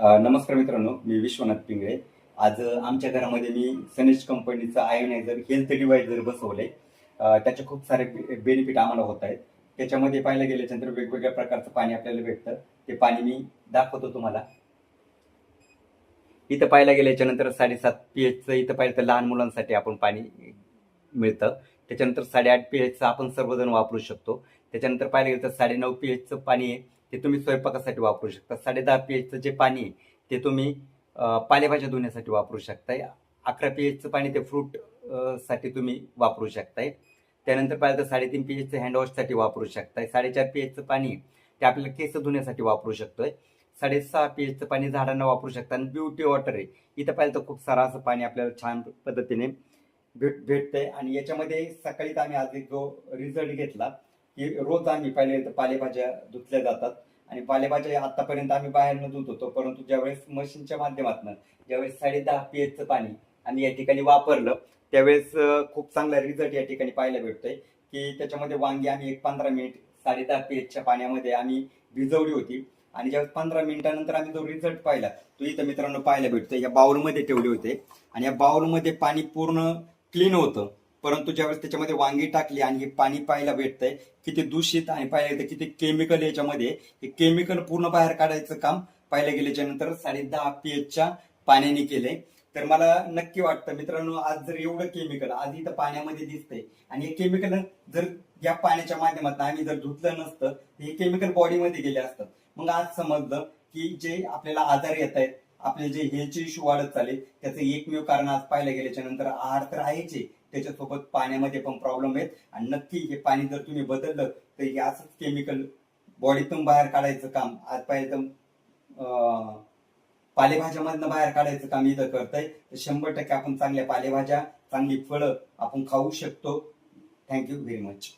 नमस्कार मित्रांनो, मी विश्वनाथ पिंगळे. आज आमच्या घरामध्ये मी सनेज कंपनीचं आयोनायझर हेल्थ डिवायझर बसवलंय. त्याचे खूप सारे बेनिफिट आम्हाला होत आहेत. त्याच्यामध्ये पाहायला गेल्याच्यानंतर वेगवेगळ्या प्रकारचं पाणी आपल्याला भेटतं. ते पाणी मी दाखवतो तुम्हाला. इथं पाहायला गेल्याच्यानंतर 7.5 pHचं इथं पाहिलं तर लहान मुलांसाठी आपण पाणी मिळतं. त्याच्यानंतर 8.5 pHचं आपण सर्वजण वापरू शकतो. त्याच्यानंतर पाहायला गेलं तर 9.5 pHचं पाणी आहे ते तुम्ही स्वयंपाकासाठी वापरू शकता. 10.5 pHचं जे पाणी आहे ते तुम्ही पालेभाज्या धुण्यासाठी वापरू शकताय. 11 pHचं पाणी ते फ्रूट साठी तुम्ही वापरू शकताय. त्यानंतर पाहिलं तर 3.5 pHचं हँडवॉशसाठी वापरू शकताय. 4.5 pHचं पाणी ते आपल्याला केस धुण्यासाठी वापरू शकतोय. 6.5 pHचं पाणी झाडांना वापरू शकता. आणि ब्युटी वॉटर आहे, इथं पाहिलं तर खूप सारं असं पाणी आपल्याला छान पद्धतीने भेटतंय. आणि याच्यामध्ये सकाळीच आम्ही आज एक जो रिझल्ट घेतला की रोज आम्ही पहिले तर पालेभाज्या धुतल्या जातात आणि पालेभाज्या आतापर्यंत आम्ही बाहेरनं धुत होतो, परंतु ज्यावेळेस मशीनच्या माध्यमातून ज्यावेळेस 10.5 pHचं पाणी आम्ही या ठिकाणी वापरलं त्यावेळेस खूप चांगला रिझल्ट या ठिकाणी पाहायला भेटतोय. की त्याच्यामध्ये वांगी आम्ही एक 15 मिनिट 10.5 pHच्या पाण्यामध्ये आम्ही भिजवली होती आणि ज्यावेळेस 15 मिनिटानंतर आम्ही जो रिझल्ट पाहिला तो इथं मित्रांनो पाहायला भेटतोय. या बाउलमध्ये ठेवले होते आणि या बाउलमध्ये पाणी पूर्ण क्लीन होतं, परंतु ज्यावेळेस त्याच्यामध्ये वांगी टाकली आणि हे पाणी पाहायला भेटतंय किती दूषित आणि पाहायला येतं किती केमिकल याच्यामध्ये. हे केमिकल पूर्ण बाहेर काढायचं काम पाहायला गेल्याच्या नंतर 10.5 pHच्या पाण्याने केलंय. तर मला नक्की वाटतं मित्रांनो, आज जर एवढं केमिकल आज इथं पाण्यामध्ये दिसतंय आणि हे केमिकल जर या पाण्याच्या माध्यमातून आम्ही जर धुतलं नसतं हे केमिकल बॉडीमध्ये गेले असतात. मग आज समजलं की जे आपल्याला आजार येत आहेत, आपले जे हेल्थचे इश्यू वाढत चालले त्याचं एकमेव कारण आज पाहायला गेल्याच्या नंतर आहार तर आहेच, त्याच्यासोबत पाण्यामध्ये पण प्रॉब्लेम आहेत. आणि नक्की हे पाणी जर तुम्ही बदललं तर हे असंच केमिकल बॉडीतून बाहेर काढायचं काम आज पाहिजे पालेभाज्यामधनं बाहेर काढायचं काम इथं करतंय. तर 100% आपण चांगल्या पालेभाज्या चांगली फळं आपण खाऊ शकतो. Thank you very much.